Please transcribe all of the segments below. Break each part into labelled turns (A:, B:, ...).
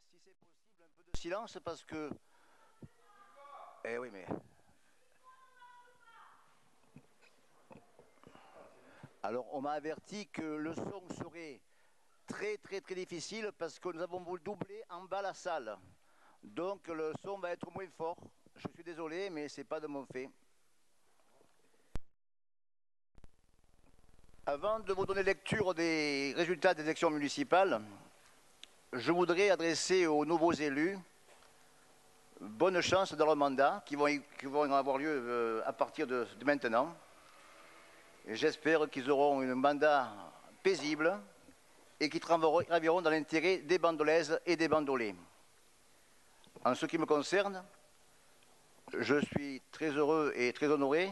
A: Si c'est possible, un peu de silence parce que... Eh oui, mais... Alors, on m'a averti que le son serait très difficile parce que nous avons voulu doubler en bas la salle. Donc, le son va être moins fort. Je suis désolé, mais ce n'est pas de mon fait. Avant de vous donner lecture des résultats des élections municipales, je voudrais adresser aux nouveaux élus bonne chance dans leur mandat qui vont avoir lieu à partir de maintenant. J'espère qu'ils auront un mandat paisible et qui travailleront dans l'intérêt des bandolaises et des bandolais. En ce qui me concerne, je suis très heureux et très honoré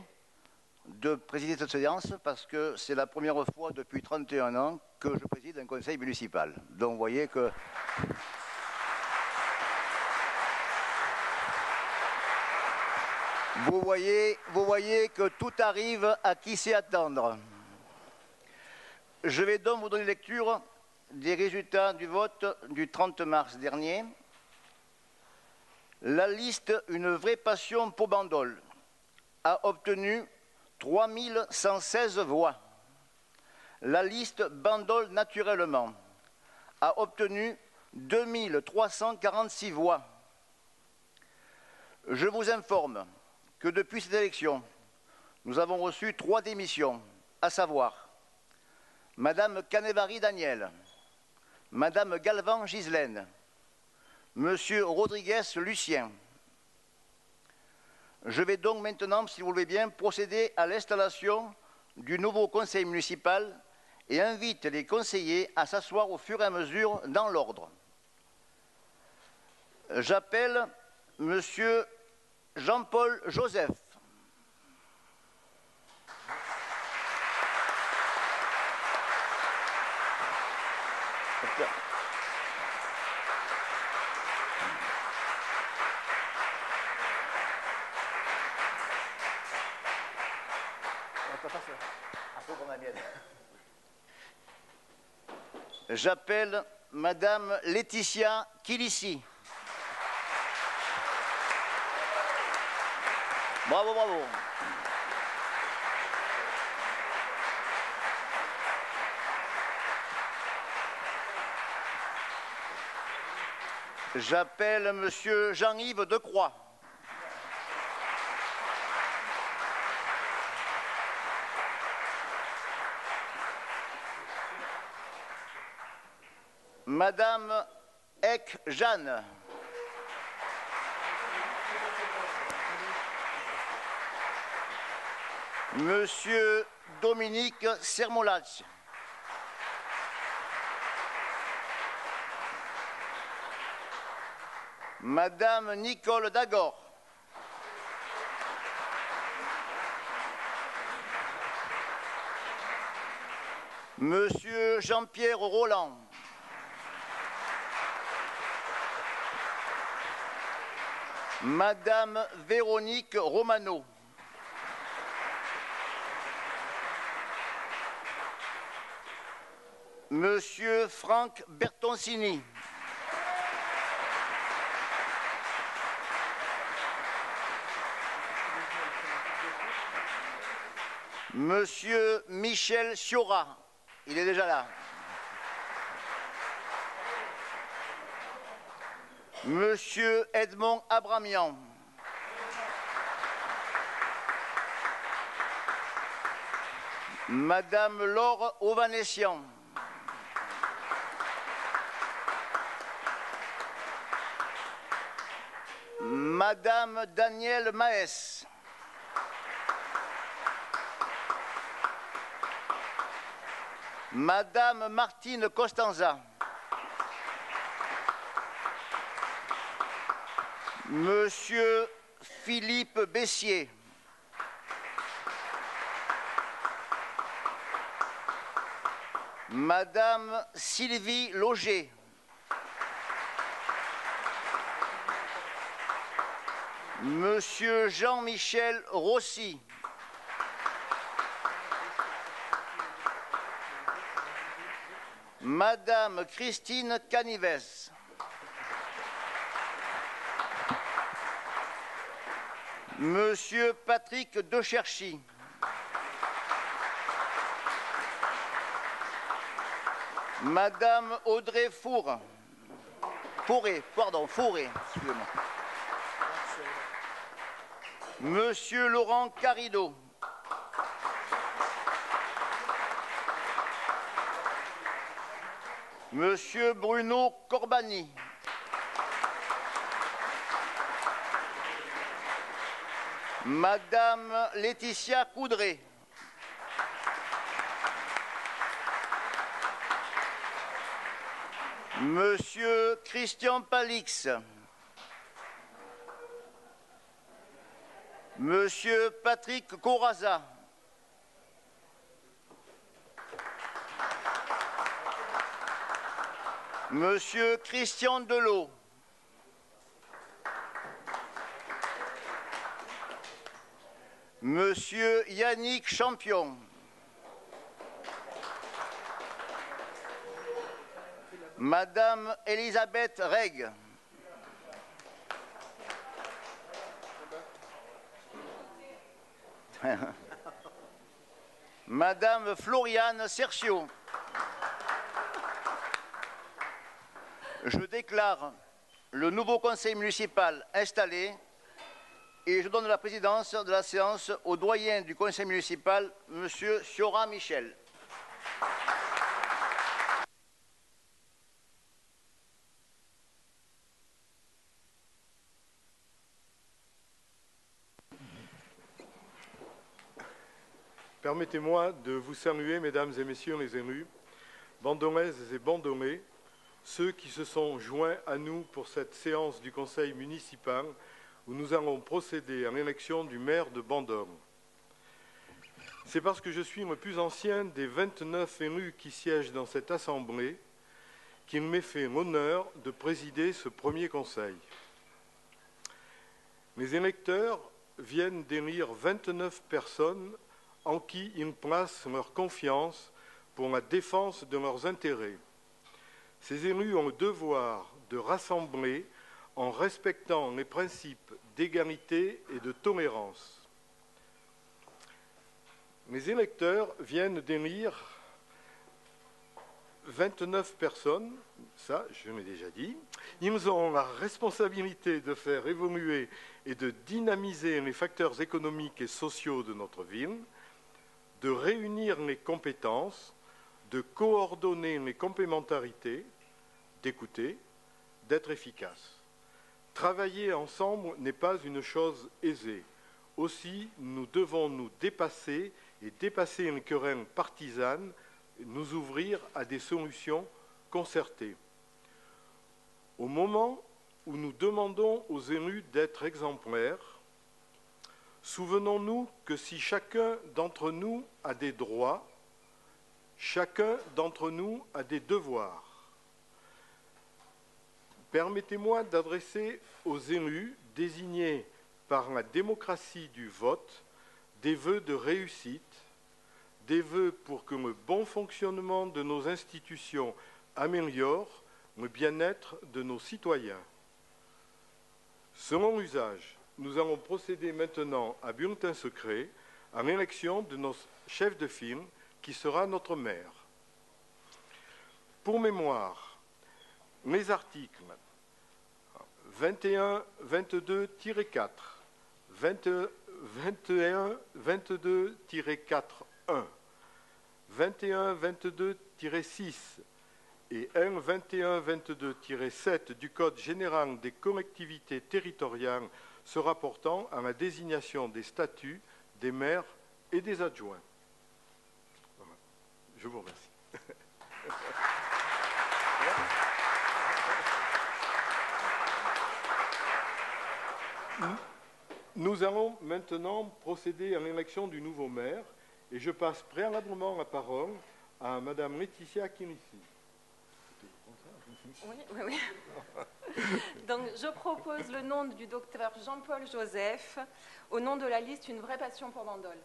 A: de présider cette séance parce que c'est la première fois depuis 31 ans que je préside un conseil municipal. Donc vous voyez que... Vous voyez que tout arrive à qui sait attendre. Je vais donc vous donner lecture des résultats du vote du 30 mars dernier. La liste Une vraie passion pour Bandol a obtenu 3116 voix. La liste Bandol naturellement a obtenu 2346 voix. Je vous informe que depuis cette élection, nous avons reçu 3 démissions, à savoir Madame Canevari Daniel, Madame Galvan Gislaine, Monsieur Rodriguez Lucien. Je vais donc maintenant, si vous le voulez bien, procéder à l'installation du nouveau conseil municipal et invite les conseillers à s'asseoir au fur et à mesure dans l'ordre. J'appelle Monsieur Jean-Paul Joseph. J'appelle Madame Laetitia Kilissi. Bravo, bravo. J'appelle Monsieur Jean-Yves Decroix. Madame Eck Jeanne. Monsieur Dominique Sermolaz. Madame Nicole Dagor. Monsieur Jean-Pierre Roland. Madame Véronique Romano. Monsieur Franck Bertoncini. Monsieur Michel Siora. Il est déjà là. Monsieur Edmond Abramian. Madame Laure Ovanessian. Madame Danielle Maes. Madame Martine Costanza. Monsieur Philippe Bessier. Madame Sylvie Loger. Monsieur Jean-Michel Rossi. Madame Christine Canives. Monsieur Patrick Decherchy. Madame Audrey Fourré, excusez-moi. Monsieur Laurent Carido. Monsieur Bruno Corbani. Madame Laetitia Coudray. Monsieur Christian Palix. Monsieur Patrick Corazza. Monsieur Christian Delot. Monsieur Yannick Champion. Madame Elisabeth Reg. Madame Floriane Cercio. Je déclare le nouveau conseil municipal installé et je donne la présidence de la séance au doyen du conseil municipal, monsieur Siora Michel.
B: Permettez-moi de vous saluer, mesdames et messieurs les élus, bandonnaises et bandonnais, ceux qui se sont joints à nous pour cette séance du conseil municipal où nous allons procéder à l'élection du maire de Bandonne. C'est parce que je suis le plus ancien des 29 élus qui siègent dans cette assemblée qu'il m'est fait l'honneur de présider ce premier conseil. Les électeurs viennent d'élire 29 personnes en qui ils placent leur confiance pour la défense de leurs intérêts. Ces élus ont le devoir de rassembler en respectant les principes d'égalité et de tolérance. Les électeurs viennent d'élire 29 personnes, ça je l'ai déjà dit. Ils ont la responsabilité de faire évoluer et de dynamiser les facteurs économiques et sociaux de notre ville, de réunir les compétences, de coordonner les complémentarités, d'écouter, d'être efficace. Travailler ensemble n'est pas une chose aisée. Aussi, nous devons nous dépasser et dépasser les querelles partisanes, nous ouvrir à des solutions concertées. Au moment où nous demandons aux élus d'être exemplaires, souvenons-nous que si chacun d'entre nous a des droits, chacun d'entre nous a des devoirs. Permettez-moi d'adresser aux élus désignés par la démocratie du vote des vœux de réussite, des vœux pour que le bon fonctionnement de nos institutions améliore le bien-être de nos citoyens. Selon l'usage, nous allons procéder maintenant à bulletin secret à l'élection de notre chef de file qui sera notre maire. Pour mémoire, les articles 21, 22-4, 21, 22-4.1, 21, 22-6 et 1, 21, 22-7 du Code général des collectivités territoriales se rapportant à la désignation des statuts des maires et des adjoints. Voilà. Je vous remercie. Nous allons maintenant procéder à l'élection du nouveau maire et je passe préalablement la parole à Madame Laetitia Kinissi.
C: Oui. Donc, je propose le nom du docteur Jean-Paul Joseph au nom de la liste Une vraie passion pour Bandol.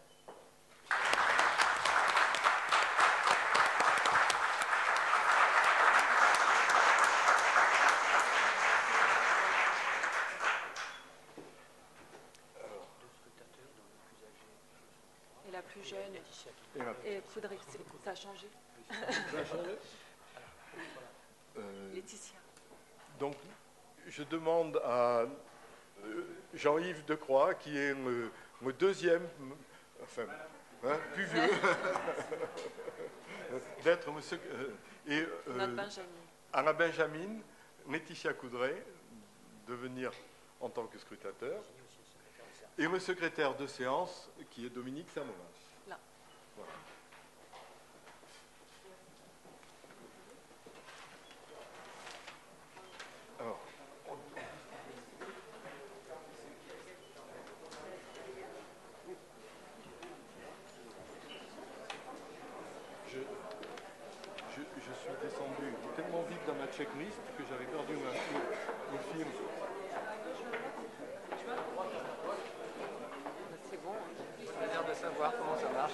C: plus jeune. Et Coudray, ça a changé.
B: Ça a changé
C: Laetitia.
B: Donc, je demande à Jean-Yves Decroix, qui est le deuxième, enfin, plus vieux, d'être monsieur. Et
C: Notre Benjamin.
B: Anna Benjamin, Laetitia Coudray, de venir en tant que scrutateur. Et le secrétaire de séance, qui est Dominique Samonas.
C: Là.
B: Voilà. Alors, je suis descendu tellement vite dans ma checklist que j'avais perdu mon film.
C: C'est bon.
D: On a l'air de savoir comment ça marche.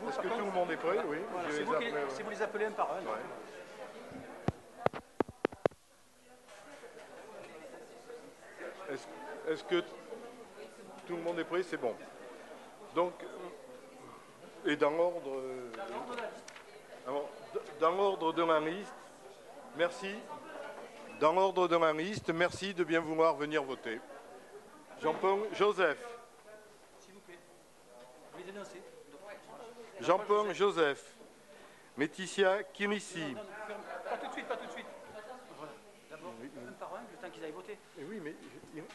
B: Est-ce que tout le monde est prêt? Oui.
D: Voilà, si vous les appelez un par un.
B: Ouais. Est-ce que tout le monde est prêt? C'est bon. Donc, et dans l'ordre. Dans l'ordre de la liste, merci. Dans l'ordre de la liste, merci de bien vouloir venir voter. Jean-Paul Joseph.
D: S'il vous plaît. Vous les énoncez.
B: Jean-Paul Joseph. Laetitia Kimissi.
D: Pas tout de suite, pas tout de suite. Voilà. D'abord, un par un, le temps qu'ils aillent voter.
B: Et oui, mais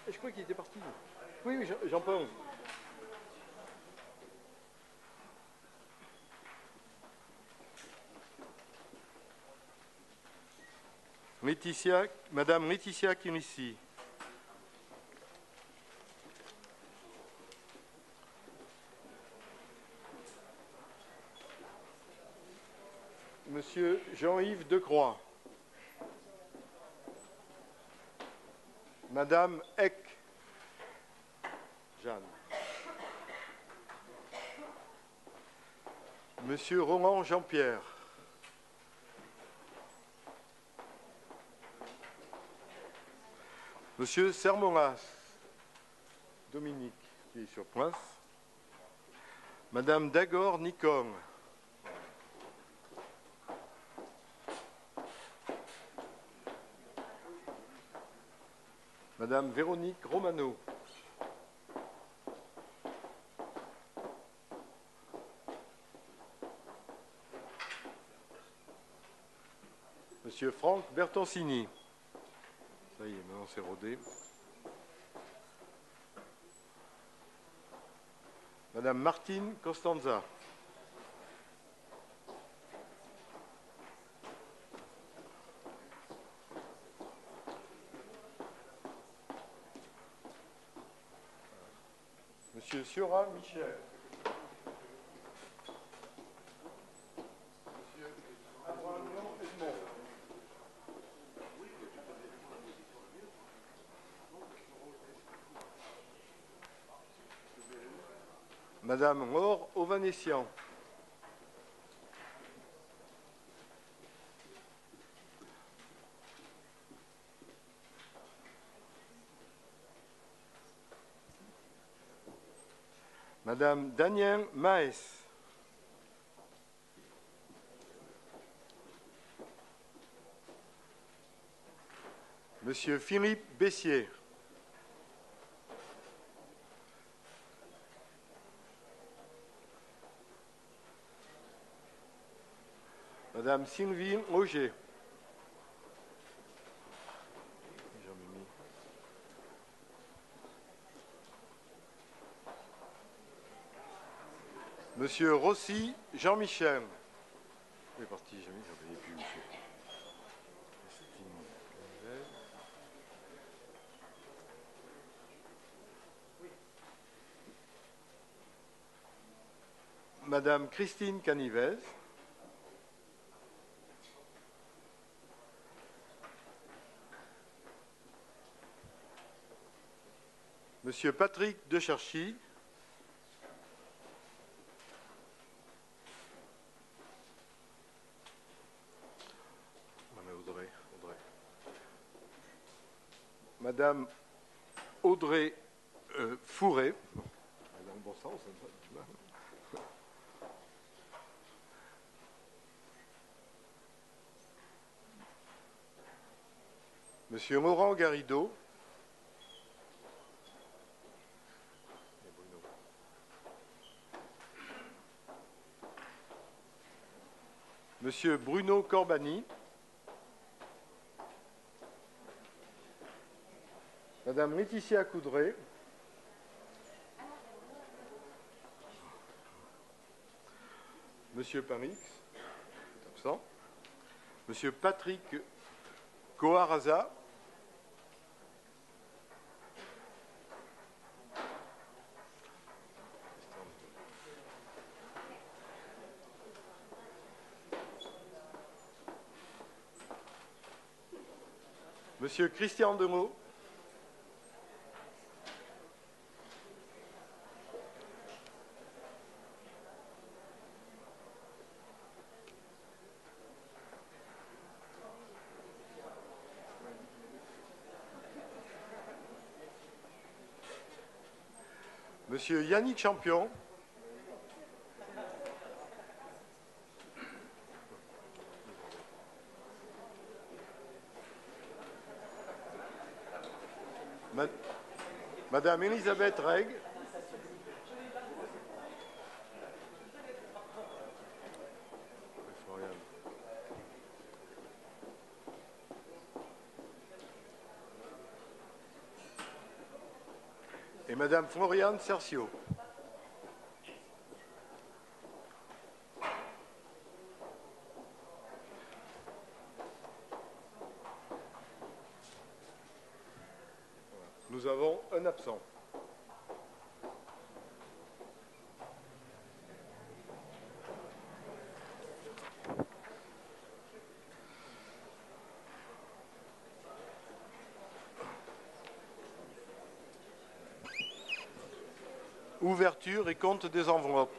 B: je crois qu'il était parti. Oui, oui, Jean-Paul. Madame Laetitia Kimissi. Monsieur Jean-Yves Decroix. Madame Eck. Jeanne. Monsieur Roland Jean-Pierre. Monsieur Sermonas. Dominique, qui est sur place. Madame Dagor Nicole. Madame Véronique Romano. Monsieur Franck Bertoncini. Ça y est, maintenant c'est rodé. Madame Martine Costanza. Monsieur Siora Michel. Monsieur Abraham Edmond. Madame Maure Ovanessian. Madame Danielle Maes. Monsieur Philippe Bessier. Madame Sylvie Auger. Monsieur Rossi Jean-Michel. Il est parti, Jean-Michel, j'en plus, monsieur. Madame Christine Canivez. Monsieur Patrick Decherchy. Madame Audrey Fourré. Dans le bon sens, Monsieur Laurent Garrido. Monsieur Bruno Corbani. Madame Laetitia Coudray. Monsieur Parix, absent. Monsieur Patrick Coaraza. Monsieur Christian Demeaux. Monsieur Yannick Champion. Madame Elisabeth Reg. Et Madame Floriane Cercio. Nous avons un absent. Ouverture et compte des enveloppes.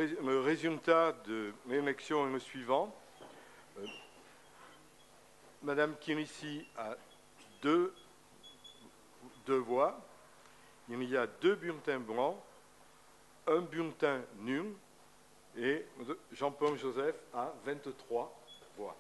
B: le résultat de l'élection est le suivant. Madame Kirissi a deux voix. Il y a 2 bulletins blancs, 1 bulletin nul, et Jean-Paul Joseph a 23 voix.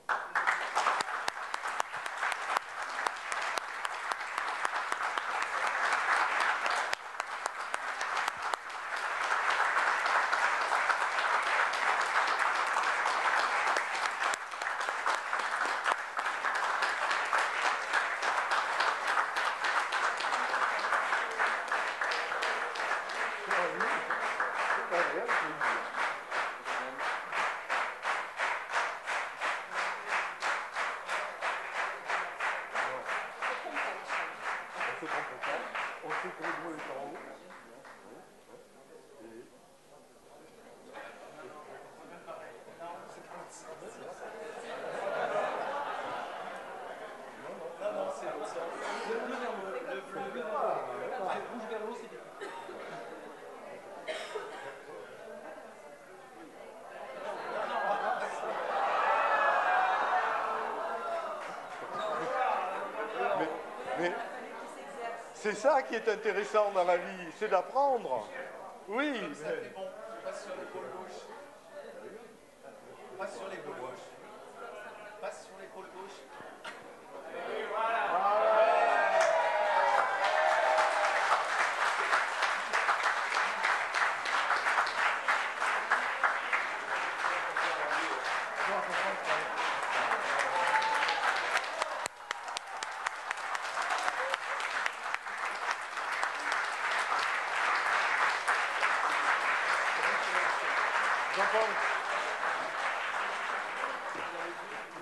B: Mais c'est ça qui est intéressant dans la vie, c'est d'apprendre. Oui.
E: C'est bon, passe sur l'épaule gauche. Passe sur l'épaule gauche. Passe sur l'épaule gauche. Et voilà.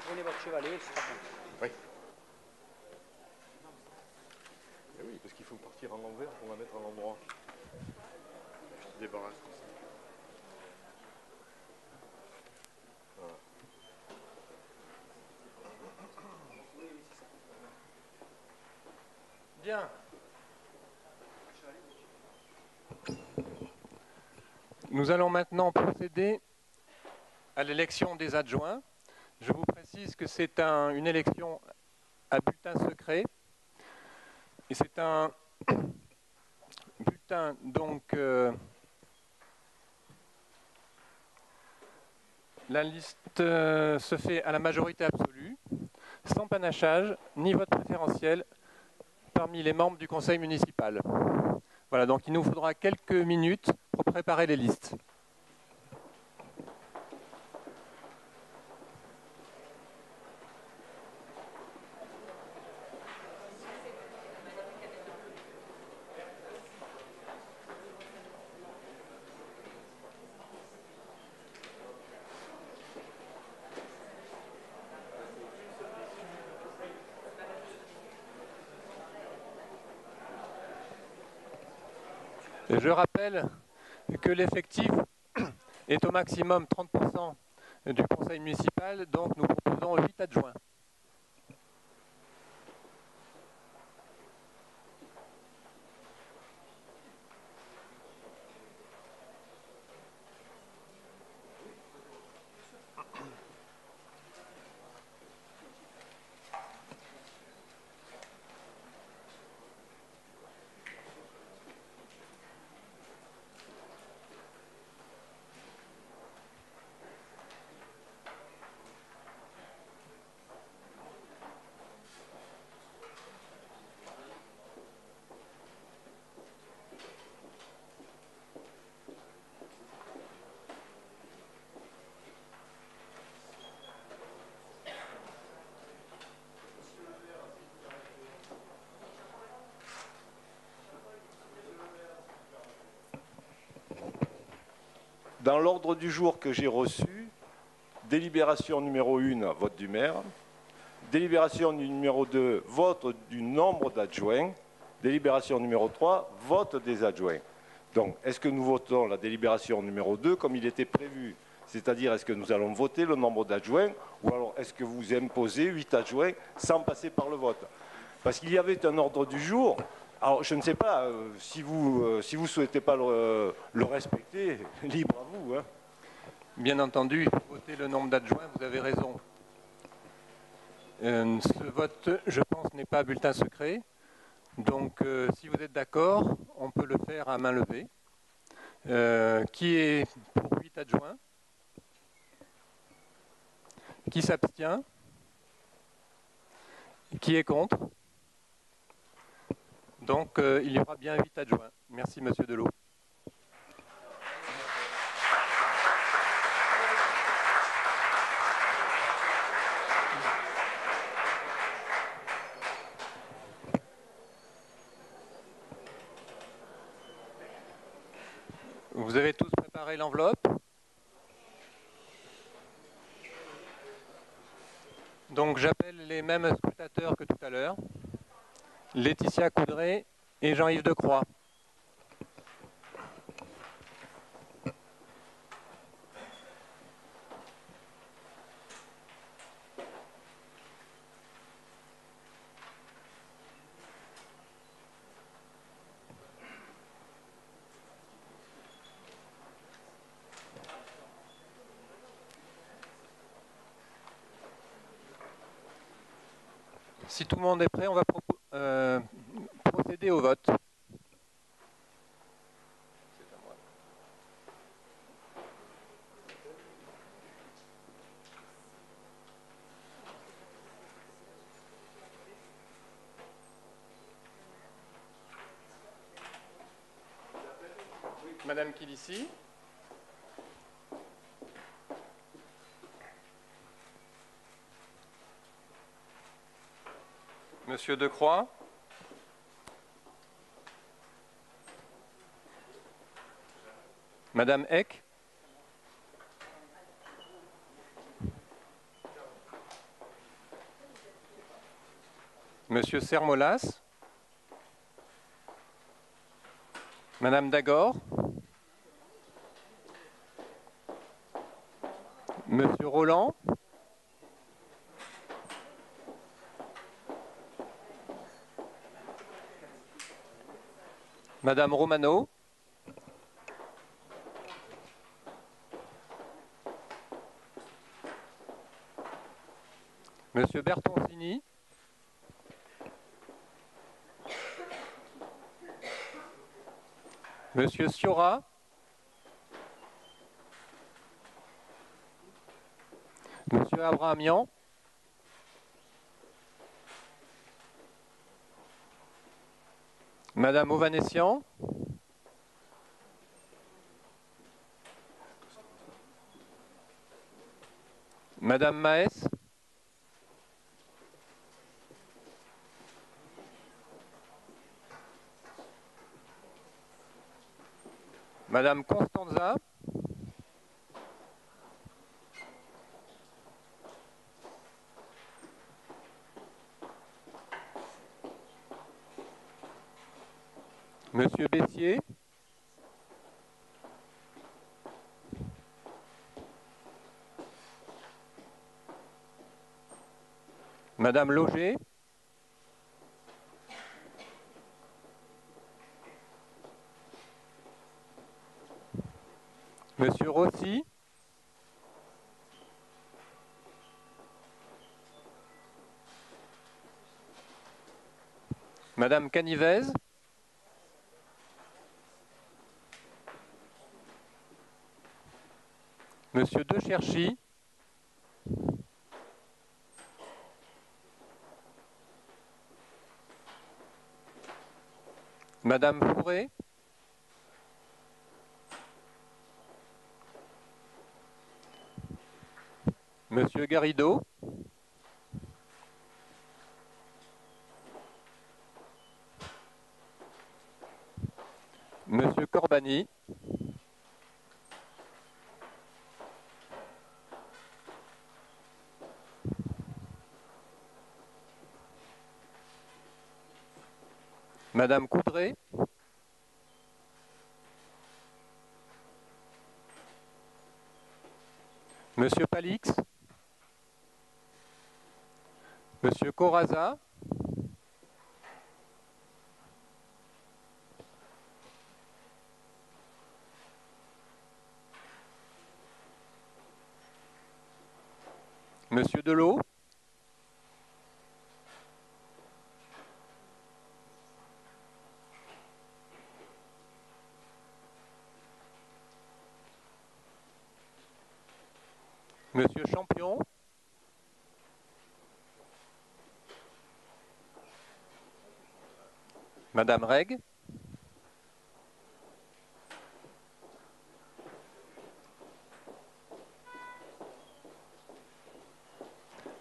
D: Prenez votre chevalet, ce sera bon.
B: Oui. Et oui, parce qu'il faut partir en l'envers pour la mettre à l'endroit. Je te débarrasse comme ça. Voilà.
F: Bien. Nous allons maintenant procéder à l'élection des adjoints. Je vous précise que c'est une élection à bulletin secret. Et c'est un bulletin, donc, la liste se fait à la majorité absolue, sans panachage, ni vote préférentiel parmi les membres du conseil municipal. Voilà, donc il nous faudra quelques minutes pour préparer les listes. Je rappelle que l'effectif est au maximum 30% du conseil municipal, donc nous proposons 8 adjoints.
G: Dans l'ordre du jour que j'ai reçu, délibération numéro 1, vote du maire. Délibération numéro 2, vote du nombre d'adjoints. Délibération numéro 3, vote des adjoints. Donc, est-ce que nous votons la délibération numéro 2 comme il était prévu? C'est-à-dire, est-ce que nous allons voter le nombre d'adjoints ou alors est-ce que vous imposez 8 adjoints sans passer par le vote? Parce qu'il y avait un ordre du jour. Alors, je ne sais pas, si vous souhaitez pas le respecter, libre à vous. Hein.
F: Bien entendu, il faut voter le nombre d'adjoints, vous avez raison. Ce vote, je pense, n'est pas à bulletin secret. Donc, si vous êtes d'accord, on peut le faire à main levée. Qui est pour 8 adjoints? Qui s'abstient? Qui est contre? Donc, il y aura bien 8 adjoints. Merci, Monsieur Delot. Vous avez tous préparé l'enveloppe? Donc j'appelle les mêmes scrutateurs que tout à l'heure, Laetitia Coudray et Jean-Yves Decroix. Si tout le monde est prêt, on va procéder au vote. Madame Kilissi. Monsieur Decroix. Madame Eck. Monsieur Sermolas. Madame Dagor. Monsieur Roland. Madame Romano. Monsieur Bertoncini. Monsieur Sciorra. Monsieur Abrahamian. Madame Ovanessian. Madame Maes. Madame Constanza. Monsieur Bessier. Madame Lauger. Monsieur Rossi. Madame Canivez. Monsieur Decherchy. Madame Fourré. Monsieur Garrido. Monsieur Corbani. Madame Coudray. Monsieur Palix. Monsieur Corazza. Monsieur Delot. Monsieur Champion. Madame Reg.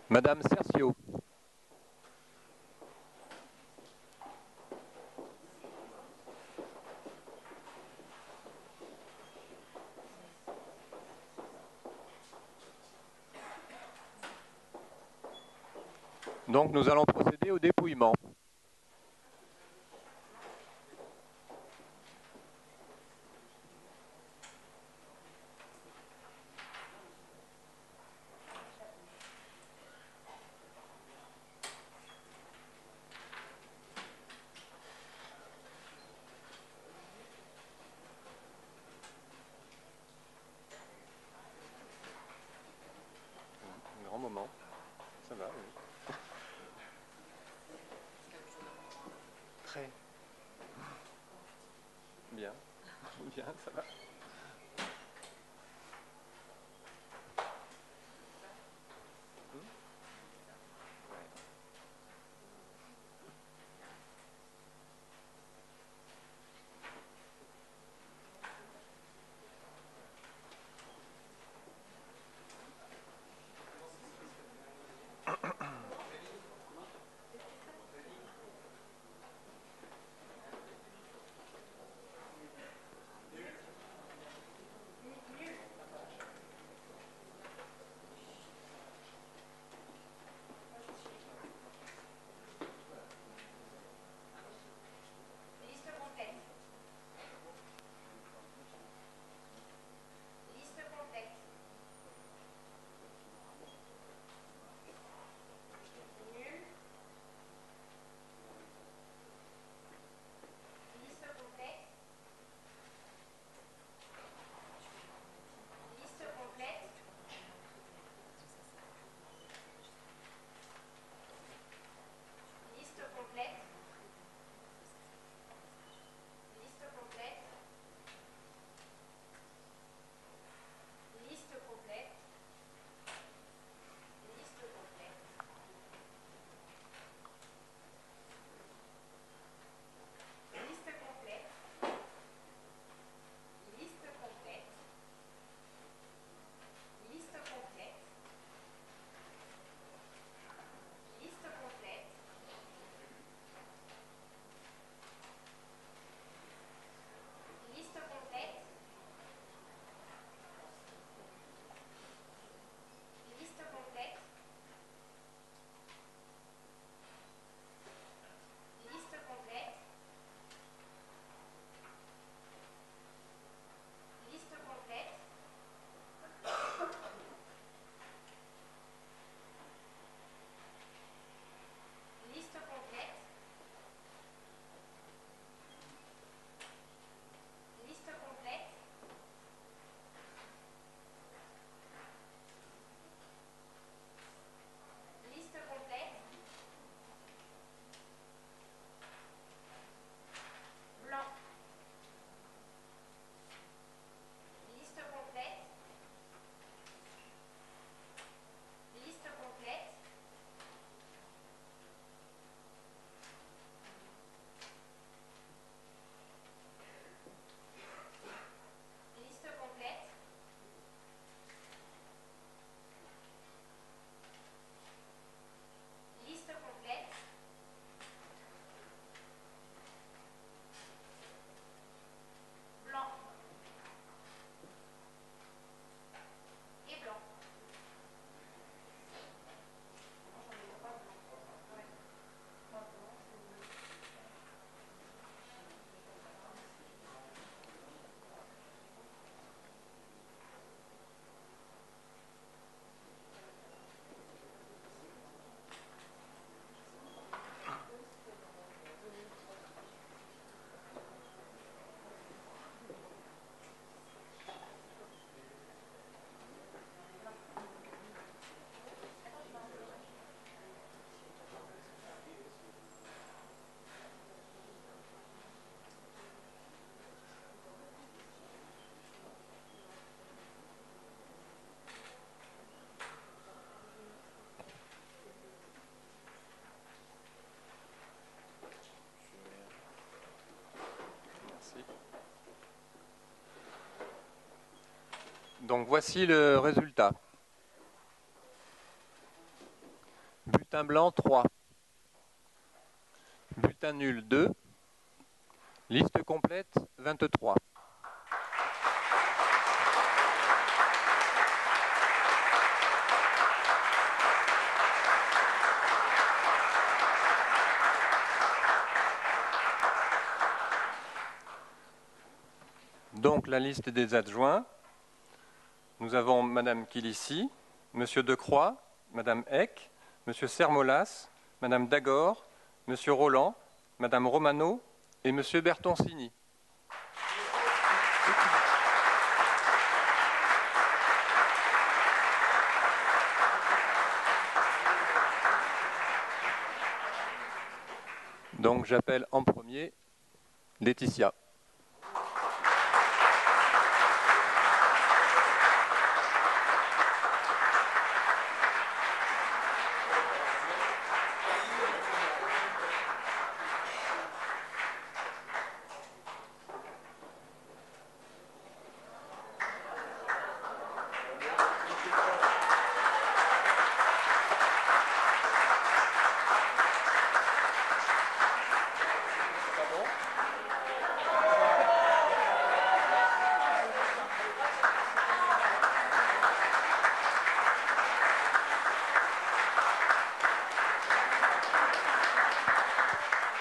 F: Madame Cercio. Donc nous allons procéder au dépouillement. Grand moment, ça va, oui. Très bien, bien, ça va. Donc voici le résultat. Bulletin blanc 3. Bulletin nul 2. Liste complète 23. Donc la liste des adjoints. Nous avons Madame Kilissi, Monsieur Decroix, Madame Eck, Monsieur Sermolas, Madame Dagor, Monsieur Roland, Madame Romano et Monsieur Bertoncini. Donc j'appelle en premier Laetitia.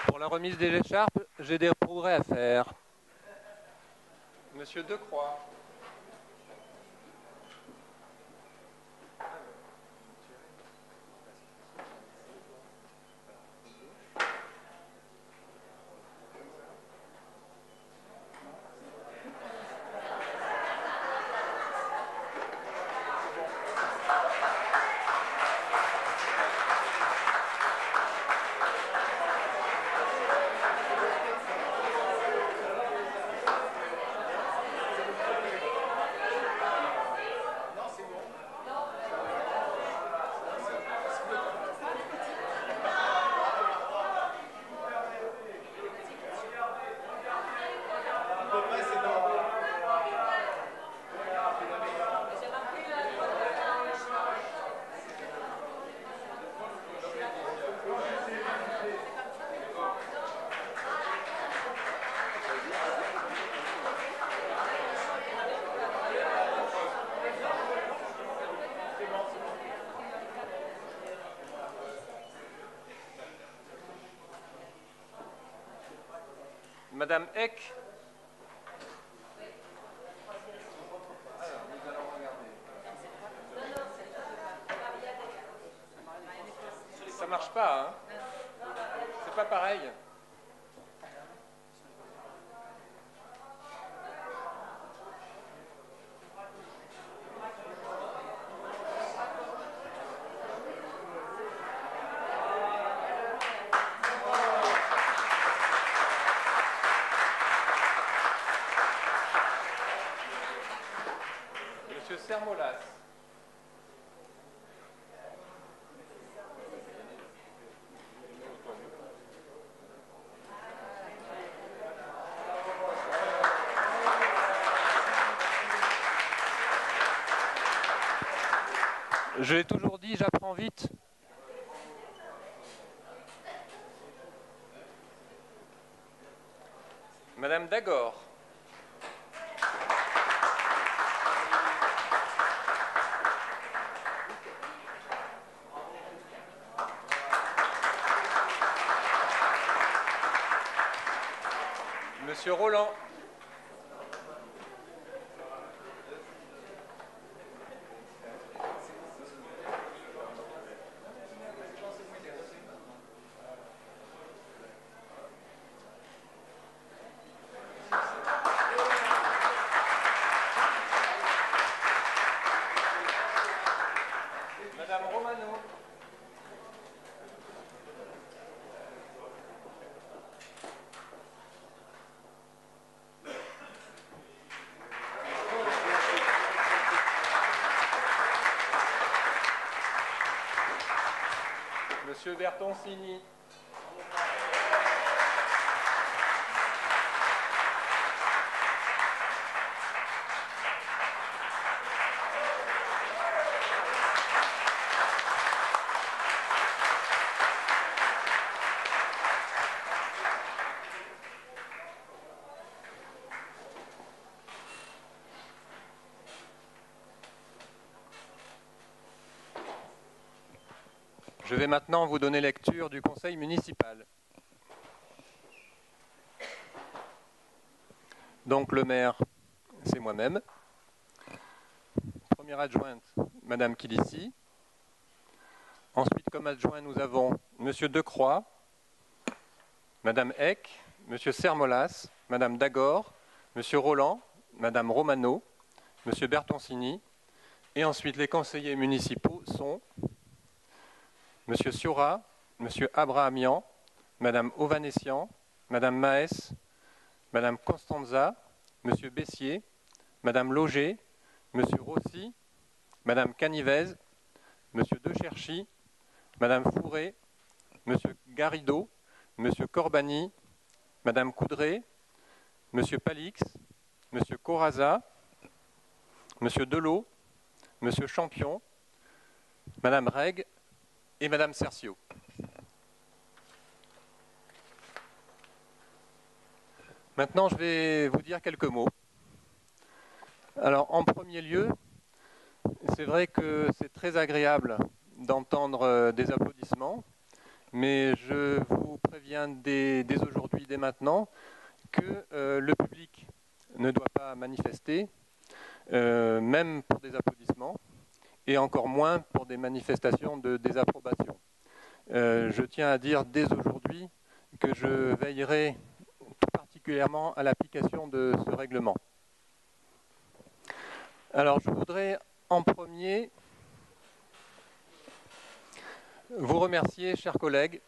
F: Pour la remise des écharpes, j'ai des progrès à faire. Monsieur Decroix. Madame Eck. Ça marche pas, hein? C'est pas pareil. Monsieur Sermolas. Je l'ai toujours dit, j'apprends vite. Madame Dagor. Monsieur Roland. Madame Romano. Monsieur Bertoncini. Je vais maintenant vous donner lecture du conseil municipal. Donc le maire, c'est moi-même. Première adjointe, Madame Kilissi. Ensuite, comme adjoint, nous avons Monsieur Decroix, Madame Eck, Monsieur Sermolas, Madame Dagor, Monsieur Roland, Madame Romano, Monsieur Bertoncini. Et ensuite, les conseillers municipaux sont Monsieur Siora, Monsieur Abrahamian, Madame Ovanessian, Madame Maes, Madame Constanza, Monsieur Bessier, Madame Loger, Monsieur Rossi, Madame Canivez, Monsieur Decherchy, Madame Fourré, Monsieur Garrido, Monsieur Corbani, Madame Coudray, Monsieur Palix, Monsieur Coraza, Monsieur Delot, Monsieur Champion, Madame Reg et Madame Cercio. Maintenant, je vais vous dire quelques mots. Alors, en premier lieu, c'est vrai que c'est très agréable d'entendre des applaudissements, mais je vous préviens dès aujourd'hui, dès maintenant, que le public ne doit pas manifester, même pour des applaudissements, et encore moins pour des manifestations de désapprobation. Je tiens à dire dès aujourd'hui que je veillerai tout particulièrement à l'application de ce règlement. Alors, je voudrais en premier vous remercier, chers collègues,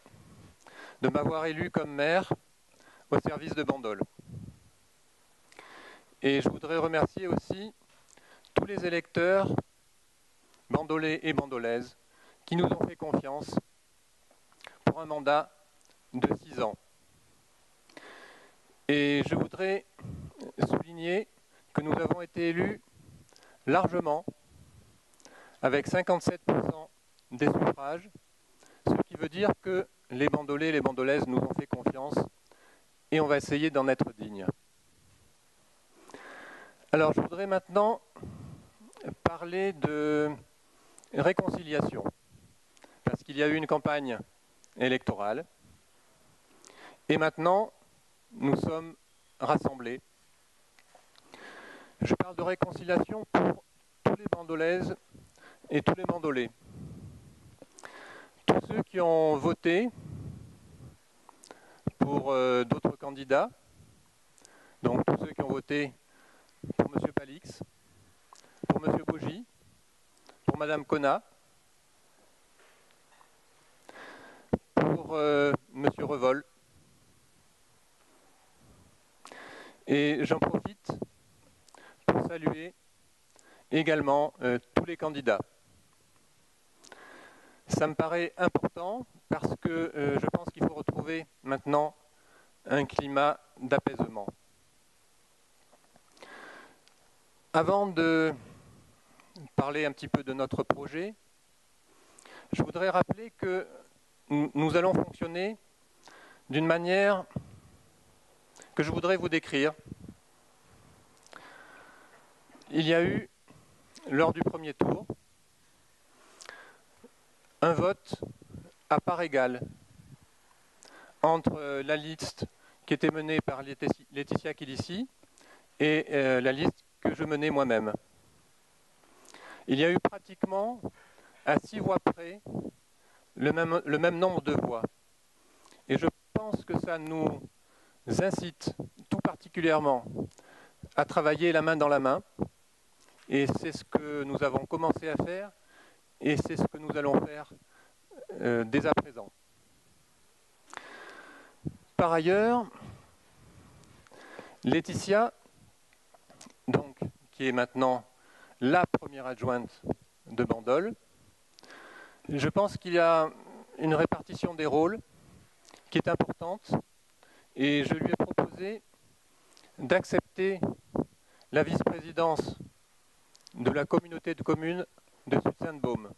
F: de m'avoir élu comme maire au service de Bandol. Et je voudrais remercier aussi tous les électeurs bandolais et bandolaises qui nous ont fait confiance pour un mandat de 6 ans. Et je voudrais souligner que nous avons été élus largement, avec 57% des suffrages, ce qui veut dire que les bandolais et les bandolaises nous ont fait confiance et on va essayer d'en être dignes. Alors, je voudrais maintenant parler de réconciliation, parce qu'il y a eu une campagne électorale et maintenant, nous sommes rassemblés. Je parle de réconciliation pour tous les bandolaises et tous les bandolais. Tous ceux qui ont voté pour d'autres candidats, donc tous ceux qui ont voté pour M. Palix, pour M. Bogy, pour Mme Cona, pour M. Revol. Et j'en profite pour saluer également tous les candidats. Ça me paraît important parce que je pense qu'il faut retrouver maintenant un climat d'apaisement. Avant de parler un petit peu de notre projet, je voudrais rappeler que nous allons fonctionner d'une manière que je voudrais vous décrire. Il y a eu, lors du premier tour, un vote à part égale entre la liste qui était menée par Laetitia Kilissi et la liste que je menais moi-même. Il y a eu pratiquement, à 6 voix près, le même nombre de voix. Et je pense que ça nous incite tout particulièrement à travailler la main dans la main. Et c'est ce que nous avons commencé à faire et c'est ce que nous allons faire dès à présent. Par ailleurs, Laetitia, donc, qui est maintenant la première adjointe de Bandol, je pense qu'il y a une répartition des rôles qui est importante et je lui ai proposé d'accepter la vice-présidence de la communauté de communes de Sud-Sainte-Baume.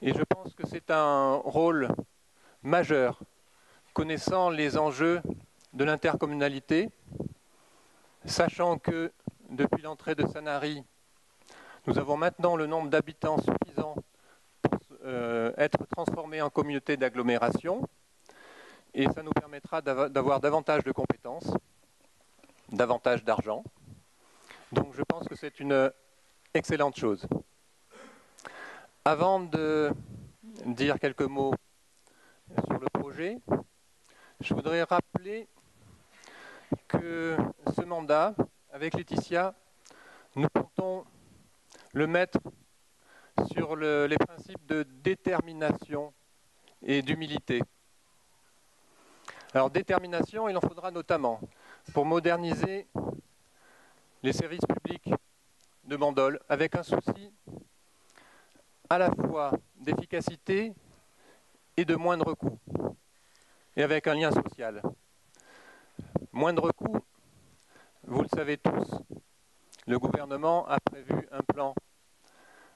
F: Et je pense que c'est un rôle majeur, connaissant les enjeux de l'intercommunalité, sachant que depuis l'entrée de Sanary, nous avons maintenant le nombre d'habitants suffisant pour être transformés en communautés d'agglomération et ça nous permettra d'avoir davantage de compétences, davantage d'argent. Donc je pense que c'est une excellente chose. Avant de dire quelques mots sur le projet, je voudrais rappeler que ce mandat, avec Laetitia, nous comptons le mettre sur les principes de détermination et d'humilité. Alors détermination, il en faudra notamment pour moderniser les services publics de Bandol avec un souci à la fois d'efficacité et de moindre coût, et avec un lien social. Moindre coût, vous le savez tous, le gouvernement a prévu un plan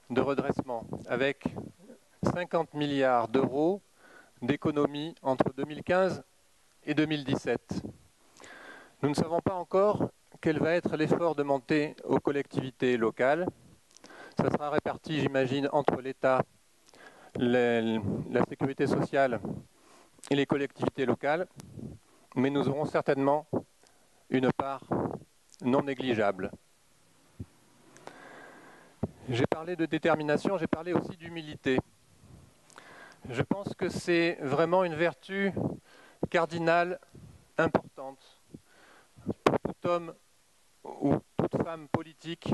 F: de redressement avec 50 milliards d'euros d'économies entre 2015 et 2017. Nous ne savons pas encore quel va être l'effort demandé aux collectivités locales. Ça sera réparti, j'imagine, entre l'État, la sécurité sociale et les collectivités locales, mais nous aurons certainement une part non négligeable. J'ai parlé de détermination, j'ai parlé aussi d'humilité. Je pense que c'est vraiment une vertu cardinale importante pour tout homme ou toute femme politique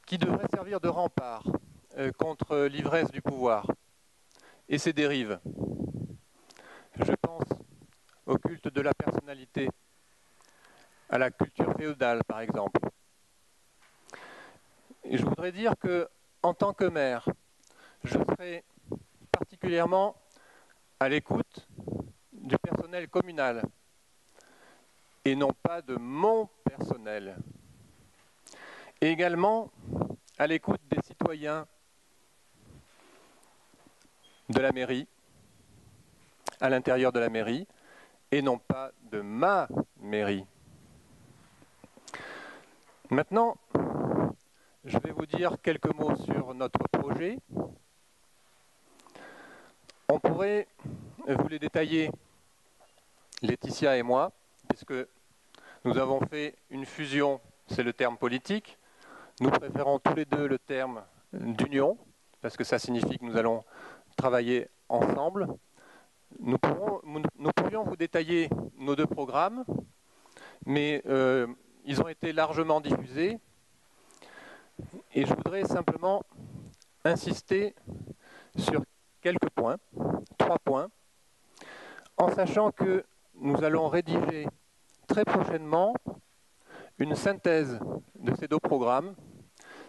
F: qui devrait servir de rempart contre l'ivresse du pouvoir et ses dérives. Je pense au culte de la personnalité, à la culture féodale par exemple. Et je voudrais dire que, en tant que maire, je serai particulièrement à l'écoute du personnel communal et non pas de mon personnel. Et également à l'écoute des citoyens de la mairie, à l'intérieur de la mairie, et non pas de ma mairie. Maintenant, je vais vous dire quelques mots sur notre projet. On pourrait vous les détailler, Laetitia et moi, puisque nous avons fait une fusion, c'est le terme politique. Nous préférons tous les deux le terme d'union, parce que ça signifie que nous allons travailler ensemble. Nous pourrions vous détailler nos deux programmes, mais ils ont été largement diffusés. Et je voudrais simplement insister sur quelques points, 3 points, en sachant que nous allons rédiger très prochainement une synthèse de ces deux programmes.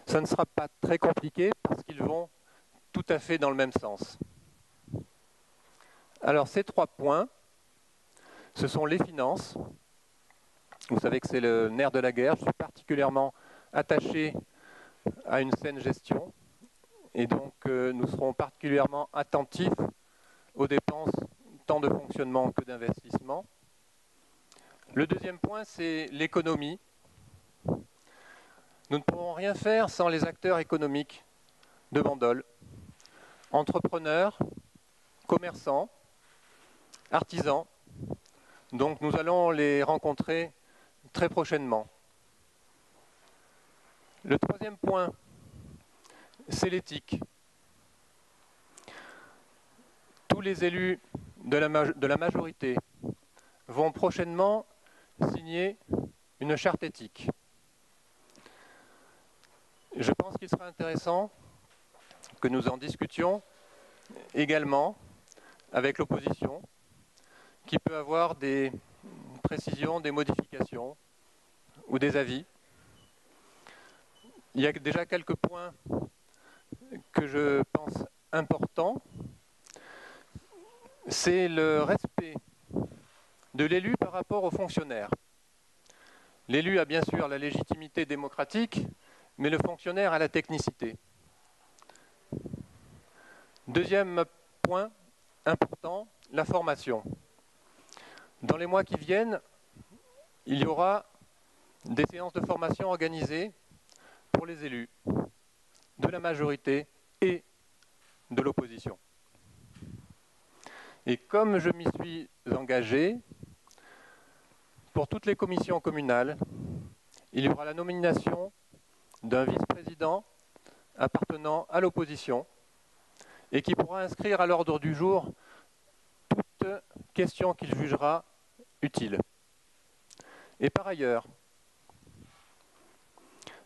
F: Ça ne sera pas très compliqué parce qu'ils vont tout à fait dans le même sens. Alors ces 3 points, ce sont les finances. Vous savez que c'est le nerf de la guerre. Je suis particulièrement attaché à une saine gestion et donc nous serons particulièrement attentifs aux dépenses tant de fonctionnement que d'investissement. Le deuxième point, c'est l'économie. Nous ne pourrons rien faire sans les acteurs économiques de Bandol, entrepreneurs, commerçants, artisans. Donc nous allons les rencontrer très prochainement. Le troisième point, c'est l'éthique. Tous les élus de la majorité vont prochainement signer une charte éthique. Je pense qu'il sera intéressant que nous en discutions également avec l'opposition, qui peut avoir des précisions, des modifications ou des avis. Il y a déjà quelques points que je pense importants. C'est le respect de l'élu par rapport aux fonctionnaires. L'élu a bien sûr la légitimité démocratique, mais le fonctionnaire a la technicité. Deuxième point important, la formation. Dans les mois qui viennent, il y aura des séances de formation organisées pour les élus de la majorité et de l'opposition. Et comme je m'y suis engagé, pour toutes les commissions communales, il y aura la nomination d'un vice-président appartenant à l'opposition et qui pourra inscrire à l'ordre du jour toute question qu'il jugera utile. Et par ailleurs,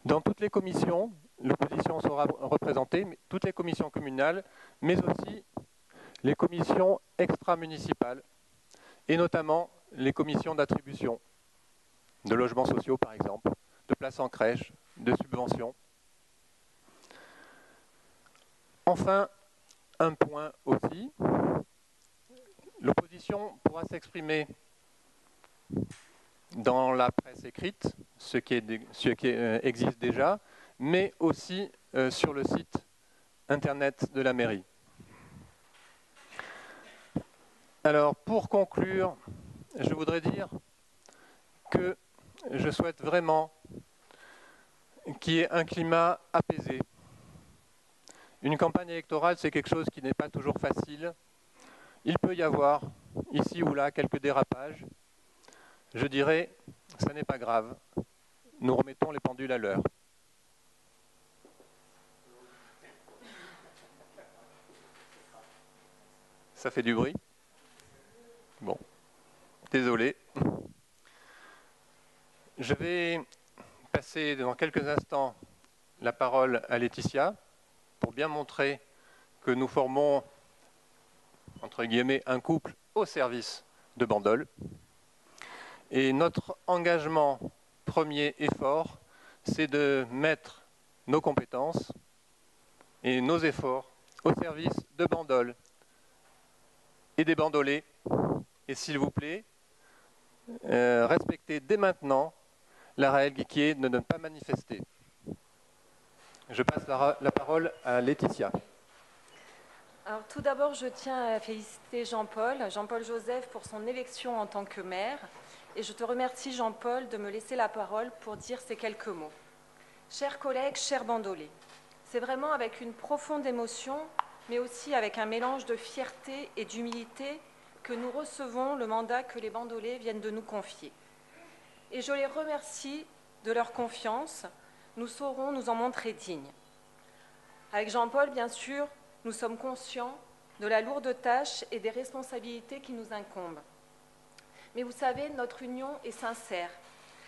F: dans toutes les commissions, l'opposition sera représentée, toutes les commissions communales, mais aussi les commissions extra-municipales, et notamment les commissions d'attribution, de logements sociaux par exemple, de places en crèche, de subventions. Enfin, un point aussi, l'opposition pourra s'exprimer dans la presse écrite, ce qui existe déjà, mais aussi sur le site internet de la mairie. Alors, pour conclure, je voudrais dire que je souhaite vraiment qu'il y ait un climat apaisé. Une campagne électorale, c'est quelque chose qui n'est pas toujours facile. Il peut y avoir, ici ou là, quelques dérapages. Je dirais, ça n'est pas grave. Nous remettons les pendules à l'heure. Ça fait du bruit? Bon, désolé. Je vais passer dans quelques instants la parole à Laetitia pour bien montrer que nous formons, entre guillemets, un couple au service de Bandol. Et notre engagement premier et fort, c'est de mettre nos compétences et nos efforts au service de Bandol et des bandolés. Et s'il vous plaît, respectez dès maintenant la règle qui est de ne pas manifester. Je passe la parole à Laetitia.
C: Alors, tout d'abord, je tiens à féliciter Jean-Paul Joseph, pour son élection en tant que maire. Et je te remercie, Jean-Paul, de me laisser la parole pour dire ces quelques mots. Chers collègues, chers bandolés, c'est vraiment avec une profonde émotion, mais aussi avec un mélange de fierté et d'humilité que nous recevons le mandat que les bandolés viennent de nous confier. Et je les remercie de leur confiance. Nous saurons nous en montrer dignes. Avec Jean-Paul, bien sûr, nous sommes conscients de la lourde tâche et des responsabilités qui nous incombent. Mais vous savez, notre union est sincère.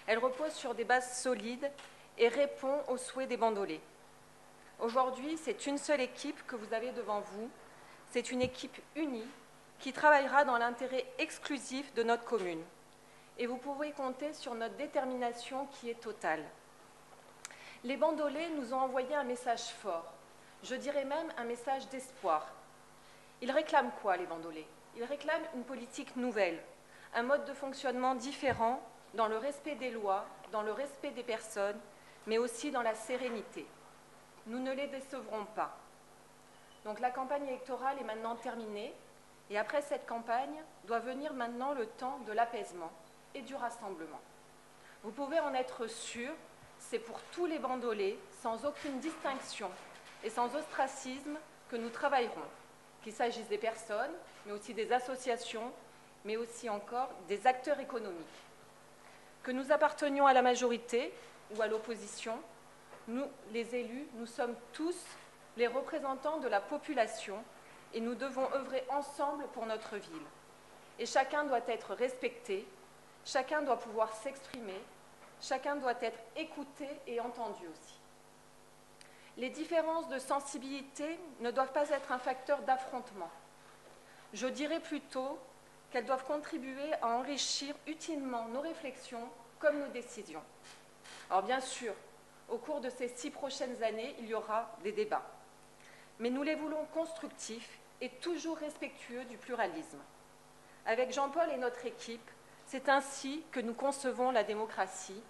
C: Elle repose sur des bases solides et répond aux souhaits des bandolés. Aujourd'hui, c'est une seule équipe que vous avez devant vous. C'est une équipe unie qui travaillera dans l'intérêt exclusif de notre commune. Et vous pouvez compter sur notre détermination qui est totale. Les bandolés nous ont envoyé un message fort, je dirais même un message d'espoir. Ils réclament quoi, les bandolés? Ils réclament une politique nouvelle, un mode de fonctionnement différent, dans le respect des lois, dans le respect des personnes, mais aussi dans la sérénité. Nous ne les décevrons pas. Donc la campagne électorale est maintenant terminée, et après cette campagne doit venir maintenant le temps de l'apaisement et du rassemblement. Vous pouvez en être sûr, c'est pour tous les bandolés, sans aucune distinction et sans ostracisme, que nous travaillerons, qu'il s'agisse des personnes, mais aussi des associations, mais aussi encore des acteurs économiques. Que nous appartenions à la majorité ou à l'opposition, nous, les élus, nous sommes tous les représentants de la population et nous devons œuvrer ensemble pour notre ville. Et chacun doit être respecté, chacun doit pouvoir s'exprimer, chacun doit être écouté et entendu aussi. Les différences de sensibilité ne doivent pas être un facteur d'affrontement. Je dirais plutôt qu'elles doivent contribuer à enrichir utilement nos réflexions comme nos décisions. Alors bien sûr, au cours de ces 6 prochaines années, il y aura des débats. Mais nous les voulons constructifs et toujours respectueux du pluralisme. Avec Jean-Paul et notre équipe, c'est ainsi que nous concevons la démocratie,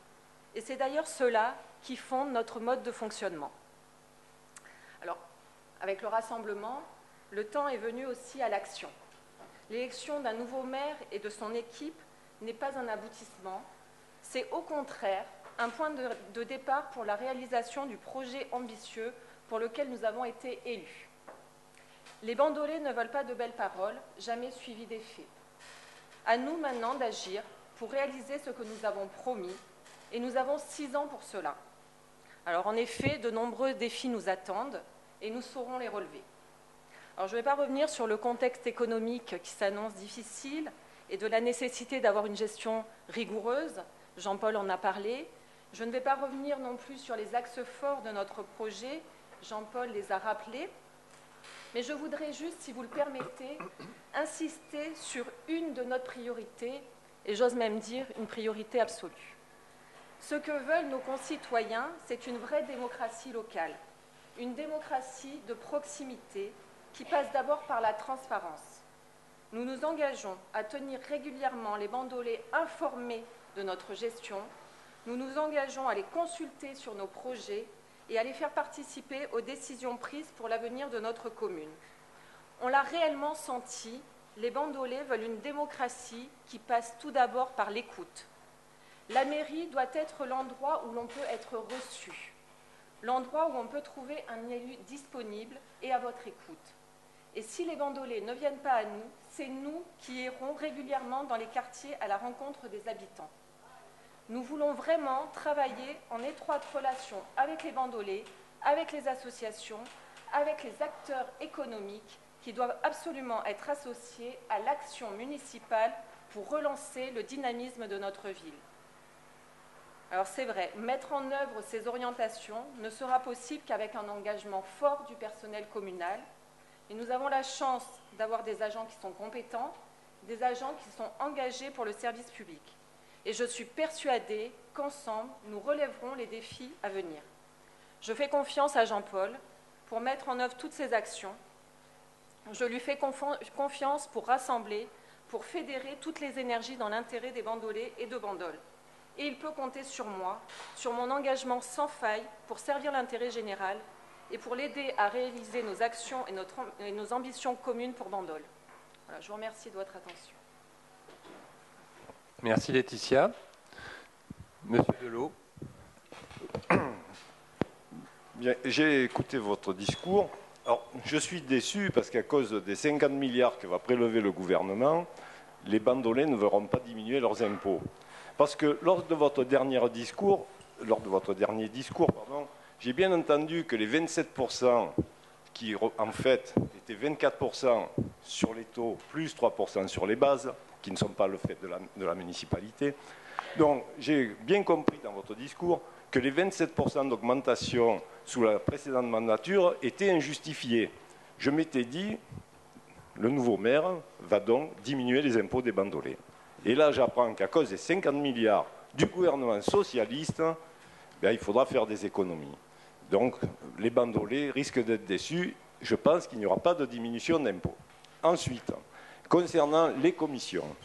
C: et c'est d'ailleurs cela qui fonde notre mode de fonctionnement. Alors, avec le rassemblement, le temps est venu aussi à l'action. L'élection d'un nouveau maire et de son équipe n'est pas un aboutissement, c'est au contraire un point de départ pour la réalisation du projet ambitieux pour lequel nous avons été élus. Les bandolés ne veulent pas de belles paroles, jamais suivies des faits. À nous maintenant d'agir pour réaliser ce que nous avons promis, et nous avons 6 ans pour cela. Alors en effet, de nombreux défis nous attendent, et nous saurons les relever. Alors je ne vais pas revenir sur le contexte économique qui s'annonce difficile, et de la nécessité d'avoir une gestion rigoureuse. Jean-Paul en a parlé. Je ne vais pas revenir non plus sur les axes forts de notre projet. Jean-Paul les a rappelés. Mais je voudrais juste, si vous le permettez, insister sur une de nos priorités, et j'ose même dire une priorité absolue. Ce que veulent nos concitoyens, c'est une vraie démocratie locale, une démocratie de proximité qui passe d'abord par la transparence. Nous nous engageons à tenir régulièrement les bandolés informés de notre gestion. Nous nous engageons à les consulter sur nos projets et à les faire participer aux décisions prises pour l'avenir de notre commune. On l'a réellement senti, les bandolés veulent une démocratie qui passe tout d'abord par l'écoute. La mairie doit être l'endroit où l'on peut être reçu, l'endroit où on peut trouver un élu disponible et à votre écoute. Et si les bandolés ne viennent pas à nous, c'est nous qui irons régulièrement dans les quartiers à la rencontre des habitants. Nous voulons vraiment travailler en étroite relation avec les bandolés, avec les associations, avec les acteurs économiques qui doivent absolument être associés à l'action municipale pour relancer le dynamisme de notre ville. Alors c'est vrai, mettre en œuvre ces orientations ne sera possible qu'avec un engagement fort du personnel communal. Et nous avons la chance d'avoir des agents qui sont compétents, des agents qui sont engagés pour le service public. Et je suis persuadée qu'ensemble, nous relèverons les défis à venir. Je fais confiance à Jean-Paul pour mettre en œuvre toutes ces actions. Je lui fais confiance pour rassembler, pour fédérer toutes les énergies dans l'intérêt des bandolés et de bandoles. Et il peut compter sur moi, sur mon engagement sans faille pour servir l'intérêt général et pour l'aider à réaliser nos actions et nos ambitions communes pour Bandol. Voilà, je vous remercie de votre attention.
F: Merci Laetitia. Monsieur Delot.
G: Bien, j'ai écouté votre discours. Alors, je suis déçu parce qu'à cause des 50 milliards que va prélever le gouvernement, les bandolés ne verront pas diminuer leurs impôts. Parce que lors de votre dernier discours, j'ai bien entendu que les 27% qui, en fait, étaient 24% sur les taux, plus 3% sur les bases, qui ne sont pas le fait de la municipalité. Donc, j'ai bien compris dans votre discours que les 27% d'augmentation sous la précédente mandature étaient injustifiés. Je m'étais dit, le nouveau maire va donc diminuer les impôts des bandolés. Et là, j'apprends qu'à cause des 50 milliards du gouvernement socialiste, il faudra faire des économies. Donc, les bandolés risquent d'être déçus. Je pense qu'il n'y aura pas de diminution d'impôts. Ensuite, concernant les commissions,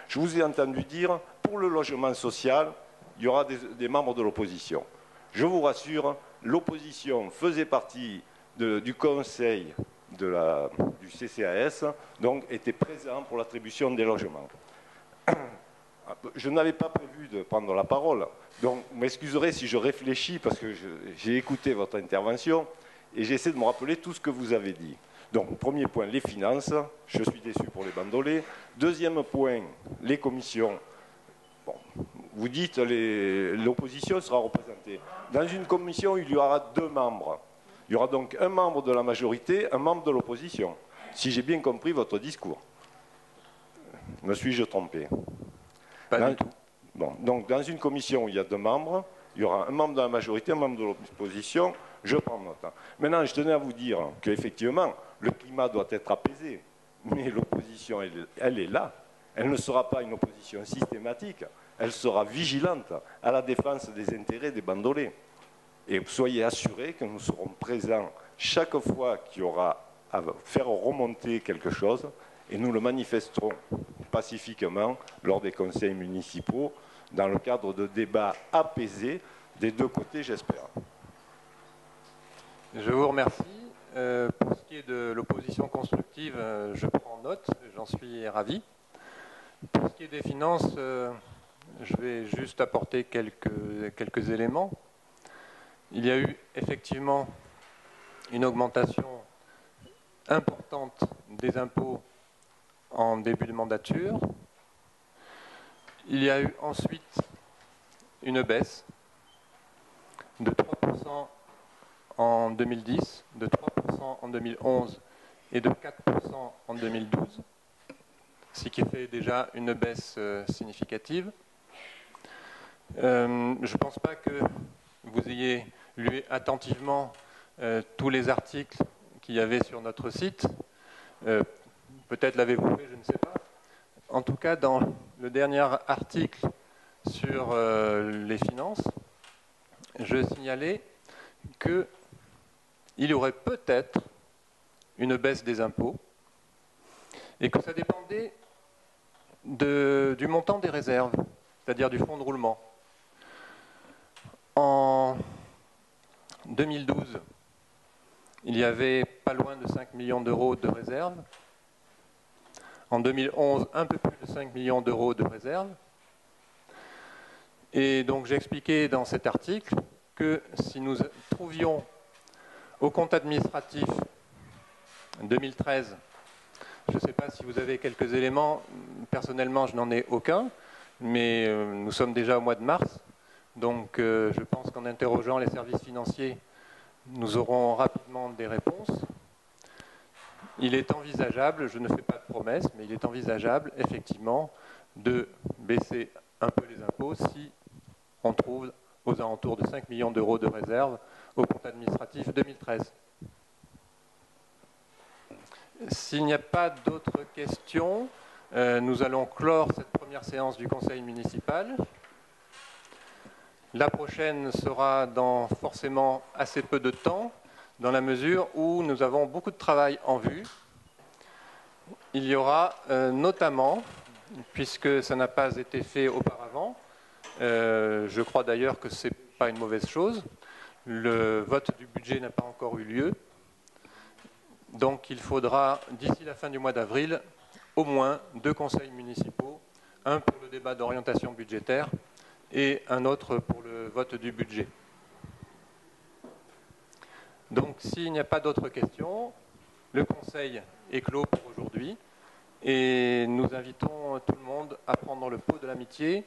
G: je vous ai entendu dire, pour le logement social, il y aura des membres de l'opposition. Je vous rassure, l'opposition faisait partie du conseil du CCAS, donc était présent pour l'attribution des logements. Je n'avais pas prévu de prendre la parole, donc vous m'excuserez si je réfléchis parce que j'ai écouté votre intervention et j'essaie de me rappeler tout ce que vous avez dit. Donc, premier point, les finances, je suis déçu pour les bandolés. Deuxième point, les commissions. Bon, vous dites l'opposition sera représentée. Dans une commission, il y aura 2 membres. Il y aura donc un membre de la majorité, un membre de l'opposition, si j'ai bien compris votre discours. Me suis-je trompé?
F: Pas du tout.
G: Bon, donc, dans une commission où il y a 2 membres, il y aura un membre de la majorité, un membre de l'opposition. Je prends note. Maintenant, je tenais à vous dire qu'effectivement, le climat doit être apaisé. Mais l'opposition, elle est là. Elle ne sera pas une opposition systématique. Elle sera vigilante à la défense des intérêts des bandolés. Et soyez assurés que nous serons présents chaque fois qu'il y aura à faire remonter quelque chose. Et nous le manifesterons pacifiquement lors des conseils municipaux, dans le cadre de débats apaisés des 2 côtés, j'espère.
F: Je vous remercie. Pour ce qui est de l'opposition constructive, je prends note, j'en suis ravi. Pour ce qui est des finances, je vais juste apporter quelques éléments. Il y a eu effectivement une augmentation importante des impôts en début de mandature. Il y a eu ensuite une baisse de 3% en 2010, de 3% en 2011 et de 4% en 2012, ce qui fait déjà une baisse significative. Je ne pense pas que vous ayez lu attentivement tous les articles qu'il y avait sur notre site. Peut-être l'avez-vous fait, je ne sais pas. En tout cas, dans le dernier article sur les finances, je signalais qu'il y aurait peut-être une baisse des impôts et que ça dépendait du montant des réserves, c'est-à-dire du fonds de roulement. En 2012, il y avait pas loin de 5 millions d'euros de réserves. En 2011, un peu plus de 5 millions d'euros de réserves. Et donc j'ai expliqué dans cet article que si nous trouvions au compte administratif 2013, je ne sais pas si vous avez quelques éléments, personnellement je n'en ai aucun, mais nous sommes déjà au mois de mars, donc je pense qu'en interrogeant les services financiers, nous aurons rapidement des réponses. Il est envisageable, je ne fais pas de promesses, mais il est envisageable effectivement de baisser un peu les impôts si on trouve aux alentours de 5 millions d'euros de réserve au compte administratif 2013. S'il n'y a pas d'autres questions, nous allons clore cette première séance du Conseil municipal. La prochaine sera dans forcément assez peu de temps, dans la mesure où nous avons beaucoup de travail en vue. Il y aura notamment, puisque ça n'a pas été fait auparavant, je crois d'ailleurs que ce n'est pas une mauvaise chose, le vote du budget n'a pas encore eu lieu, donc il faudra, d'ici la fin du mois d'avril, au moins 2 conseils municipaux, un pour le débat d'orientation budgétaire et un autre pour le vote du budget. Donc s'il n'y a pas d'autres questions, le Conseil est clos pour aujourd'hui et nous invitons tout le monde à prendre le pot de l'amitié